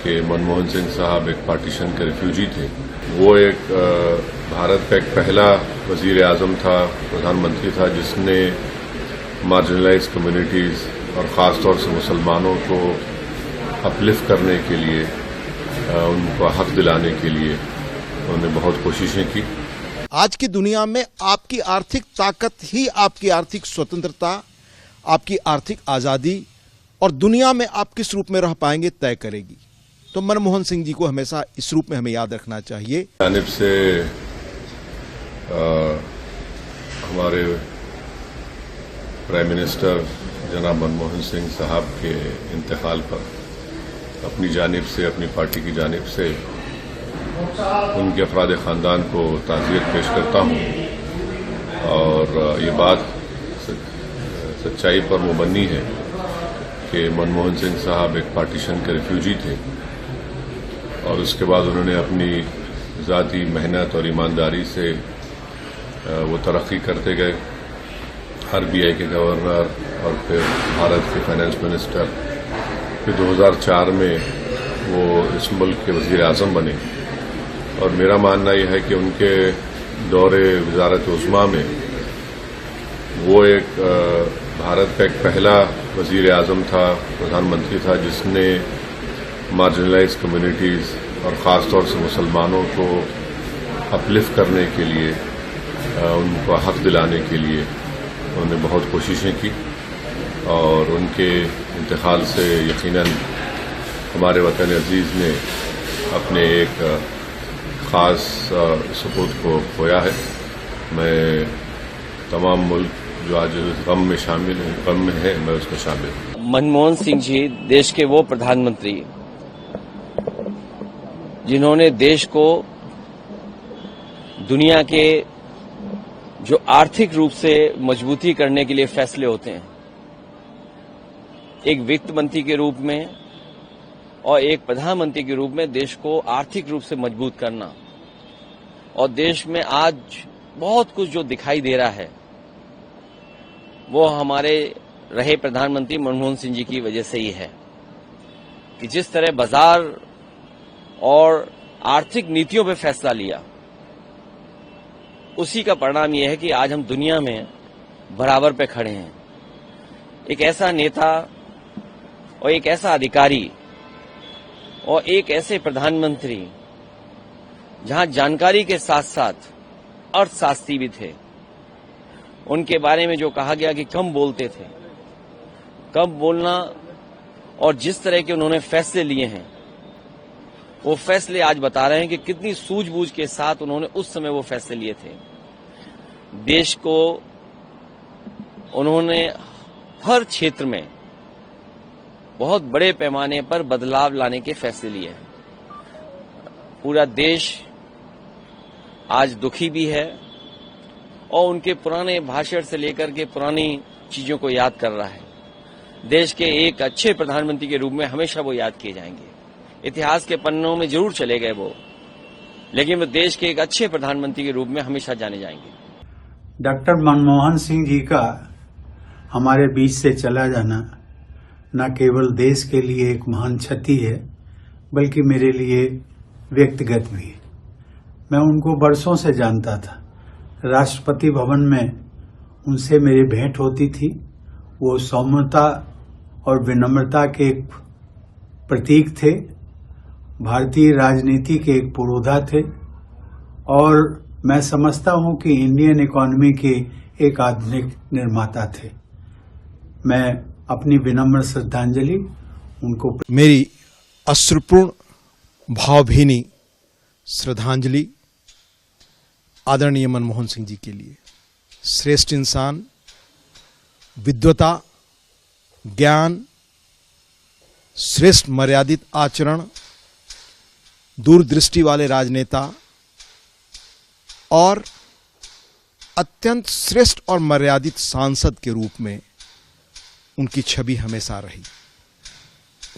कि मनमोहन सिंह साहब एक पार्टीशन के रिफ्यूजी थे। वो एक भारत का एक पहला वजीर आजम था, प्रधानमंत्री था, जिसने मार्जिनलाइज कम्युनिटीज और ख़ास तौर से मुसलमानों को अपलिफ्ट करने के लिए, उनको हक दिलाने के लिए उन्होंने बहुत कोशिशें की। आज की दुनिया में आपकी आर्थिक ताकत ही आपकी आर्थिक स्वतंत्रता, आपकी आर्थिक आज़ादी और दुनिया में आप किस रूप में रह पाएंगे तय करेगी। तो मनमोहन सिंह जी को हमेशा इस रूप में हमें याद रखना चाहिए। जानिब से हमारे प्राइम मिनिस्टर जनाब मनमोहन सिंह साहब के इंतकाल पर अपनी जानिब से, अपनी पार्टी की जानिब से उनके अफराद ख़ानदान को ताज़ियत पेश करता हूँ। और ये बात सच्चाई पर मुबन्नी है कि मनमोहन सिंह साहब एक पार्टीशन के रिफ्यूजी थे और उसके बाद उन्होंने अपनी ज़ाती मेहनत और ईमानदारी से वो तरक्की करते गए। RBI के गवर्नर और फिर भारत के फाइनेंस मिनिस्टर, फिर 2004 में वो इस मुल्क के वज़ीर आज़म बने। और मेरा मानना यह है कि उनके दौरे वज़ारत उज़्मा में वो एक भारत का एक पहला वज़ीर आज़म था, प्रधानमंत्री था, जिसने मार्जिनलाइज कम्युनिटीज और ख़ास तौर से मुसलमानों को अपलिफ्ट करने के लिए, उनको हक दिलाने के लिए उन्होंने बहुत कोशिशें की। और उनके इंतकाल से यकीनन हमारे वतन अजीज़ ने अपने एक ख़ास सपूत को खोया है। मैं तमाम मुल्क जो आज गम में शामिल हैं, गम में है, मैं उसमें शामिल हूँ। मनमोहन सिंह जी देश के वो प्रधानमंत्री जिन्होंने देश को दुनिया के जो आर्थिक रूप से मजबूती करने के लिए फैसले होते हैं, एक वित्त मंत्री के रूप में और एक प्रधानमंत्री के रूप में देश को आर्थिक रूप से मजबूत करना, और देश में आज बहुत कुछ जो दिखाई दे रहा है वो हमारे रहे प्रधानमंत्री मनमोहन सिंह जी की वजह से ही है कि जिस तरह बाजार और आर्थिक नीतियों पर फैसला लिया, उसी का परिणाम यह है कि आज हम दुनिया में बराबर पे खड़े हैं। एक ऐसा नेता और एक ऐसा अधिकारी और एक ऐसे प्रधानमंत्री जहां जानकारी के साथ साथ अर्थशास्त्री भी थे। उनके बारे में जो कहा गया कि कम बोलते थे, कम बोलना और जिस तरह के उन्होंने फैसले लिए हैं, वो फैसले आज बता रहे हैं कि कितनी सूझबूझ के साथ उन्होंने उस समय वो फैसले लिए थे। देश को उन्होंने हर क्षेत्र में बहुत बड़े पैमाने पर बदलाव लाने के फैसले लिए हैं। पूरा देश आज दुखी भी है और उनके पुराने भाषण से लेकर के पुरानी चीजों को याद कर रहा है। देश के एक अच्छे प्रधानमंत्री के रूप में हमेशा वो याद किए जाएंगे। इतिहास के पन्नों में जरूर चले गए वो, लेकिन वो देश के एक अच्छे प्रधानमंत्री के रूप में हमेशा जाने जाएंगे। डॉक्टर मनमोहन सिंह जी का हमारे बीच से चला जाना न केवल देश के लिए एक महान क्षति है, बल्कि मेरे लिए व्यक्तिगत भी। मैं उनको बरसों से जानता था। राष्ट्रपति भवन में उनसे मेरी भेंट होती थी। वो सौम्यता और विनम्रता के एक प्रतीक थे, भारतीय राजनीति के एक पुरोधा थे और मैं समझता हूं कि इंडियन इकोनॉमी के एक आधुनिक निर्माता थे। मैं अपनी विनम्र श्रद्धांजलि उनको, मेरी अश्रुपूर्ण भावभीनी श्रद्धांजलि आदरणीय मनमोहन सिंह जी के लिए। श्रेष्ठ इंसान, विद्वता, ज्ञान, श्रेष्ठ मर्यादित आचरण, दूरदृष्टि वाले राजनेता और अत्यंत श्रेष्ठ और मर्यादित सांसद के रूप में उनकी छवि हमेशा रही।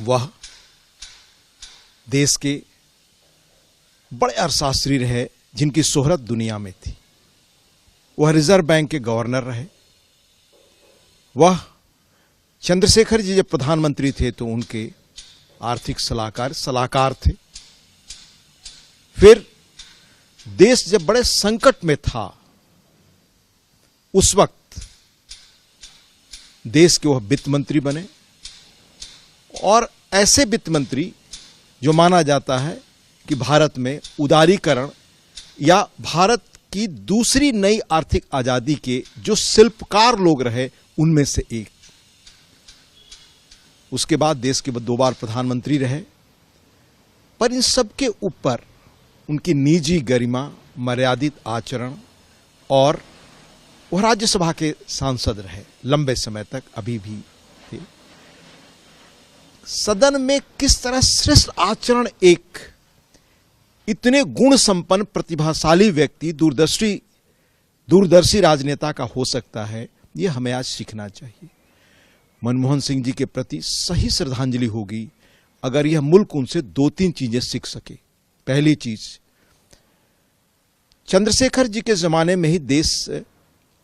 वह देश के बड़े अर्थशास्त्री रहे जिनकी शोहरत दुनिया में थी। वह रिजर्व बैंक के गवर्नर रहे। वह चंद्रशेखर जी जब प्रधानमंत्री थे तो उनके आर्थिक सलाहकार थे। फिर देश जब बड़े संकट में था, उस वक्त देश के वह वित्त मंत्री बने, और ऐसे वित्त मंत्री जो माना जाता है कि भारत में उदारीकरण या भारत की दूसरी नई आर्थिक आजादी के जो शिल्पकार लोग रहे उनमें से एक। उसके बाद देश के 2 बार प्रधानमंत्री रहे, पर इन सब के ऊपर उनकी निजी गरिमा, मर्यादित आचरण, और वह राज्यसभा के सांसद रहे लंबे समय तक, अभी भी थे। सदन में किस तरह श्रेष्ठ आचरण एक इतने गुण संपन्न प्रतिभाशाली व्यक्ति, दूरदर्शी राजनेता का हो सकता है, यह हमें आज सीखना चाहिए। मनमोहन सिंह जी के प्रति सही श्रद्धांजलि होगी अगर यह मुल्क उनसे 2-3 चीजें सीख सके। पहली चीज, चंद्रशेखर जी के जमाने में ही देश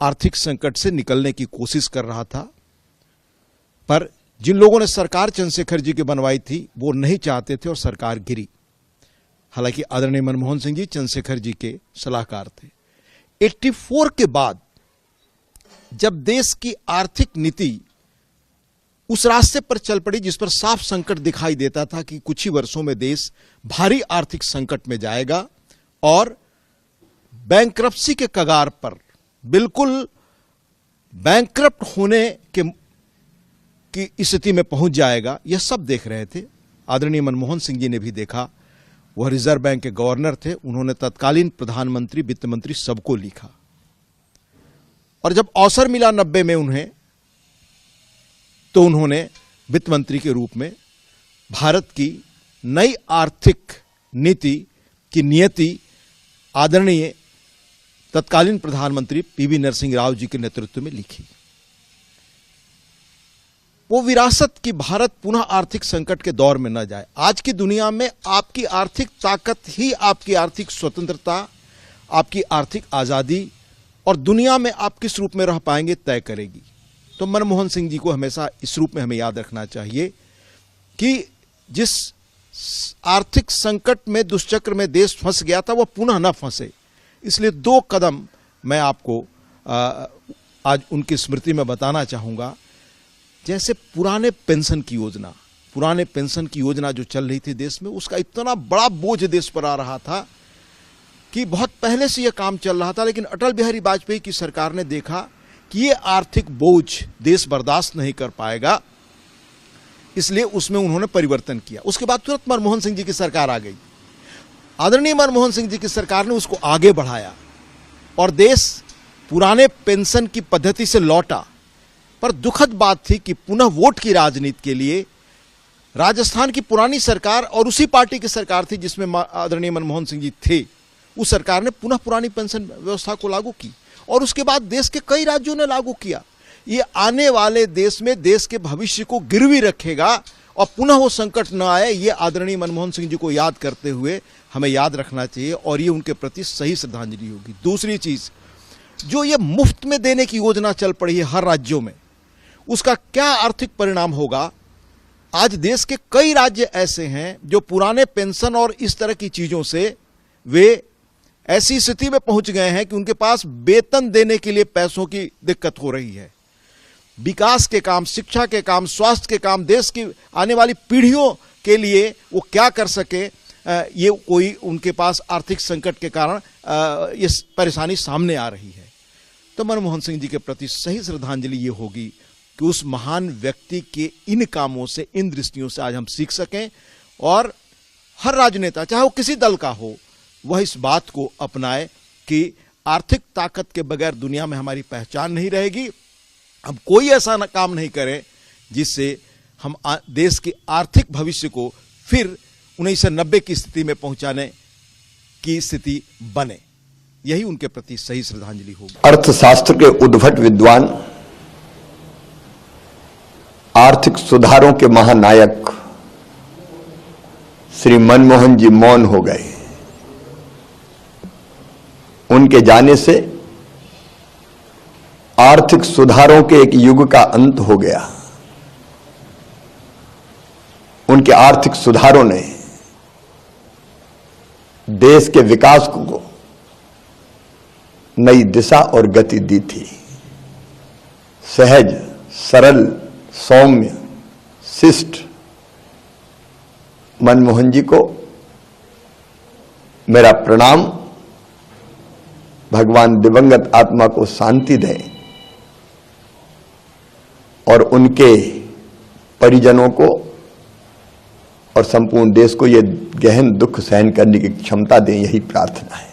आर्थिक संकट से निकलने की कोशिश कर रहा था, पर जिन लोगों ने सरकार चंद्रशेखर जी की बनवाई थी वो नहीं चाहते थे और सरकार गिरी। हालांकि आदरणीय मनमोहन सिंह जी चंद्रशेखर जी के सलाहकार थे। 84 के बाद जब देश की आर्थिक नीति उस रास्ते पर चल पड़ी जिस पर साफ संकट दिखाई देता था कि कुछ ही वर्षों में देश भारी आर्थिक संकट में जाएगा और बैंकरप्सी के कगार पर, बिल्कुल बैंकरप्ट होने की स्थिति में पहुंच जाएगा, यह सब देख रहे थे। आदरणीय मनमोहन सिंह जी ने भी देखा। वह रिजर्व बैंक के गवर्नर थे, उन्होंने तत्कालीन प्रधानमंत्री, वित्त मंत्री सबको लिखा, और जब अवसर मिला 90 में उन्हें, तो उन्होंने वित्त मंत्री के रूप में भारत की नई आर्थिक नीति की नियति आदरणीय तत्कालीन प्रधानमंत्री पीवी नरसिंह राव जी के नेतृत्व में लिखी। वो विरासत की भारत पुनः आर्थिक संकट के दौर में न जाए। आज की दुनिया में आपकी आर्थिक ताकत ही आपकी आर्थिक स्वतंत्रता, आपकी आर्थिक आजादी और दुनिया में आप किस रूप में रह पाएंगे तय करेगी। तो मनमोहन सिंह जी को हमेशा इस रूप में हमें याद रखना चाहिए कि जिस आर्थिक संकट में, दुष्चक्र में देश फंस गया था, वह पुनः न फंसे। इसलिए 2 कदम मैं आपको आज उनकी स्मृति में बताना चाहूंगा। जैसे पुराने पेंशन की योजना जो चल रही थी देश में, उसका इतना बड़ा बोझ देश पर आ रहा था कि बहुत पहले से यह काम चल रहा था, लेकिन अटल बिहारी वाजपेयी की सरकार ने देखा कि ये आर्थिक बोझ देश बर्दाश्त नहीं कर पाएगा, इसलिए उसमें उन्होंने परिवर्तन किया। उसके बाद तुरंत मनमोहन सिंह जी की सरकार आ गई। आदरणीय मनमोहन सिंह जी की सरकार ने उसको आगे बढ़ाया और देश पुराने पेंशन की पद्धति से लौटा। पर दुखद बात थी कि पुनः वोट की राजनीति के लिए राजस्थान की पुरानी सरकार और उसी पार्टी की सरकार थी जिसमें आदरणीय मनमोहन सिंह जी थे, उस सरकार ने पुनः पुरानी पेंशन व्यवस्था को लागू की और उसके बाद देश के कई राज्यों ने लागू किया। ये आने वाले देश में देश के भविष्य को गिरवी रखेगा और पुनः वो संकट न आए, ये आदरणीय मनमोहन सिंह जी को याद करते हुए हमें याद रखना चाहिए और ये उनके प्रति सही श्रद्धांजलि होगी। दूसरी चीज, जो ये मुफ्त में देने की योजना चल पड़ी है हर राज्यों में, उसका क्या आर्थिक परिणाम होगा। आज देश के कई राज्य ऐसे हैं जो पुराने पेंशन और इस तरह की चीजों से वे ऐसी स्थिति में पहुंच गए हैं कि उनके पास वेतन देने के लिए पैसों की दिक्कत हो रही है। विकास के काम, शिक्षा के काम, स्वास्थ्य के काम, देश की आने वाली पीढ़ियों के लिए वो क्या कर सके, ये कोई उनके पास आर्थिक संकट के कारण ये परेशानी सामने आ रही है। तो मनमोहन सिंह जी के प्रति सही श्रद्धांजलि ये होगी कि उस महान व्यक्ति के इन कामों से, इन दृष्टियों से आज हम सीख सकें और हर राजनेता, चाहे वो किसी दल का हो, वह इस बात को अपनाए कि आर्थिक ताकत के बगैर दुनिया में हमारी पहचान नहीं रहेगी। हम कोई ऐसा काम नहीं करें जिससे हम देश के आर्थिक भविष्य को फिर 1990 की स्थिति में पहुंचाने की स्थिति बने। यही उनके प्रति सही श्रद्धांजलि होगी। अर्थशास्त्र के उद्भट विद्वान, आर्थिक सुधारों के महानायक श्री मनमोहन जी मौन हो गए। उनके जाने से आर्थिक सुधारों के एक युग का अंत हो गया। उनके आर्थिक सुधारों ने देश के विकास को नई दिशा और गति दी थी। सहज, सरल, सौम्य, शिष्ट मनमोहन जी को मेरा प्रणाम। भगवान दिवंगत आत्मा को शांति दें और उनके परिजनों को और संपूर्ण देश को ये गहन दुख सहन करने की क्षमता दें, यही प्रार्थना है।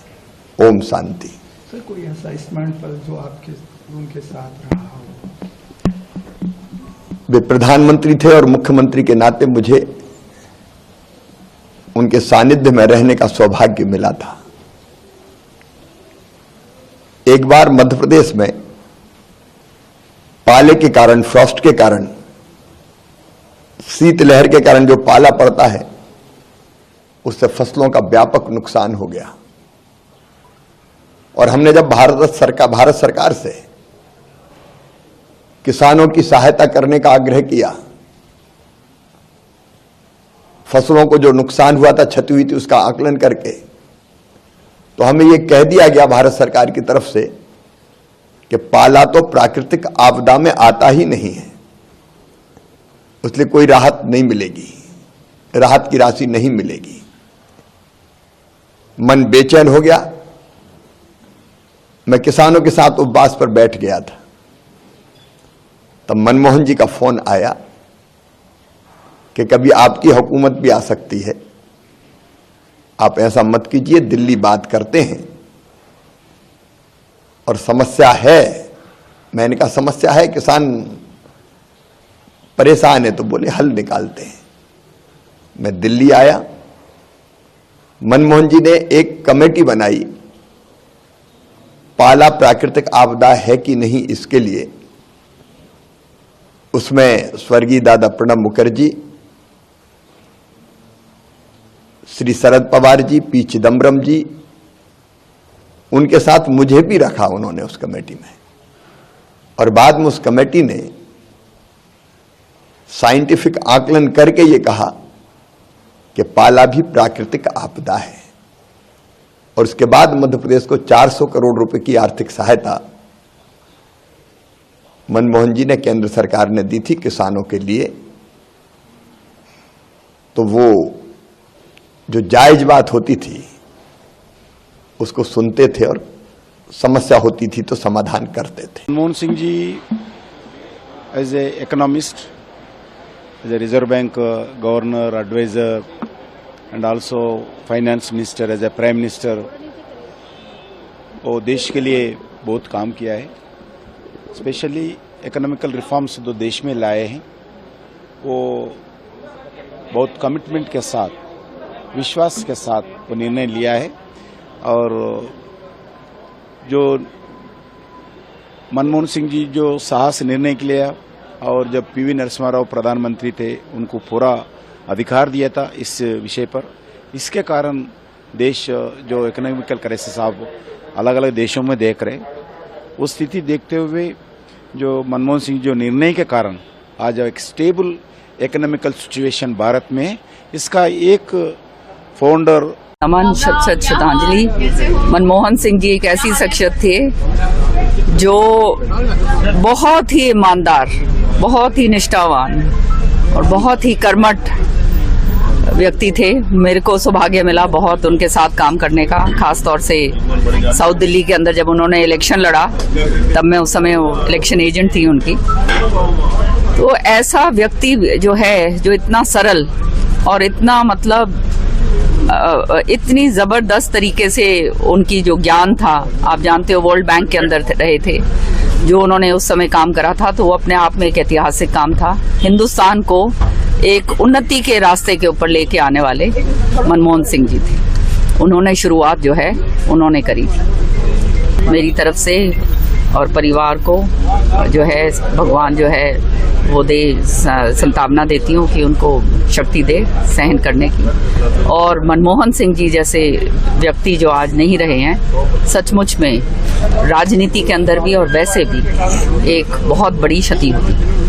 ओम शांति। सर, कोई ऐसा स्मरण पल जो आपके उनके साथ रहा हो? वे प्रधानमंत्री थे और मुख्यमंत्री के नाते मुझे उनके सानिध्य में रहने का सौभाग्य मिला था। एक बार मध्य प्रदेश में पाले के कारण, फ्रॉस्ट के कारण, शीतलहर के कारण जो पाला पड़ता है उससे फसलों का व्यापक नुकसान हो गया और हमने जब भारत सरकार से किसानों की सहायता करने का आग्रह किया, फसलों को जो नुकसान हुआ था, क्षति हुई थी, उसका आकलन करके, तो हमें यह कह दिया गया भारत सरकार की तरफ से कि पाला तो प्राकृतिक आपदा में आता ही नहीं है, इसलिए कोई राहत नहीं मिलेगी, राहत की राशि नहीं मिलेगी। मन बेचैन हो गया। मैं किसानों के साथ उपवास पर बैठ गया था, तब मनमोहन जी का फोन आया कि कभी आपकी हुकूमत भी आ सकती है, आप ऐसा मत कीजिए, दिल्ली बात करते हैं और समस्या है। मैंने कहा समस्या है, किसान परेशान है, तो बोले हल निकालते हैं। मैं दिल्ली आया, मनमोहन जी ने एक कमेटी बनाई, पाला प्राकृतिक आपदा है कि नहीं इसके लिए। उसमें स्वर्गीय दादा प्रणब मुखर्जी, श्री शरद पवार जी, पी चिदम्बरम जी, उनके साथ मुझे भी रखा उन्होंने उस कमेटी में। और बाद में उस कमेटी ने साइंटिफिक आकलन करके ये कहा कि पाला भी प्राकृतिक आपदा है। और उसके बाद मध्य प्रदेश को 400 करोड़ रुपए की आर्थिक सहायता मनमोहन जी ने केंद्र सरकार ने दी थी किसानों के लिए। तो वो जो जायज बात होती थी उसको सुनते थे और समस्या होती थी तो समाधान करते थे। Manmohan Singh ji as a economist, as a reserve bank governor, adviser and also finance minister, as a prime minister, वो देश के लिए बहुत काम किया है। स्पेशली इकोनॉमिकल रिफॉर्म्स जो देश में लाए हैं वो बहुत कमिटमेंट के साथ, विश्वास के साथ वो निर्णय लिया है। और जो मनमोहन सिंह जी जो साहस निर्णय के लिए, और जब पीवी नरसिम्हा राव प्रधानमंत्री थे उनको पूरा अधिकार दिया था इस विषय पर। इसके कारण देश जो इकोनॉमिकल क्राइसिस आप अलग अलग देशों में देख रहे, वो स्थिति देखते हुए जो मनमोहन सिंह जो निर्णय के कारण आज एक स्टेबल इकोनॉमिकल सिचुएशन भारत में है, इसका एक फाउंडर। नमन, शत श्रद्धांजलि। मनमोहन सिंह जी एक ऐसी शख्सियत थे जो बहुत ही ईमानदार, बहुत ही निष्ठावान और बहुत ही कर्मठ व्यक्ति थे। मेरे को सौभाग्य मिला बहुत उनके साथ काम करने का, खास तौर से साउथ दिल्ली के अंदर जब उन्होंने इलेक्शन लड़ा, तब मैं उस समय इलेक्शन एजेंट थी उनकी। तो ऐसा व्यक्ति जो है, जो इतना सरल और इतना मतलब इतनी जबरदस्त तरीके से उनकी जो ज्ञान था, आप जानते हो वर्ल्ड बैंक के अंदर रहे थे, जो उन्होंने उस समय काम करा था, तो वो अपने आप में एक ऐतिहासिक काम था। हिंदुस्तान को एक उन्नति के रास्ते के ऊपर लेके आने वाले मनमोहन सिंह जी थे। उन्होंने शुरुआत जो है उन्होंने करी थी। मेरी तरफ से और परिवार को जो है भगवान जो है वो दे, संतावना देती हूँ कि उनको शक्ति दे सहन करने की। और मनमोहन सिंह जी जैसे व्यक्ति जो आज नहीं रहे हैं, सचमुच में राजनीति के अंदर भी और वैसे भी एक बहुत बड़ी क्षति हुई।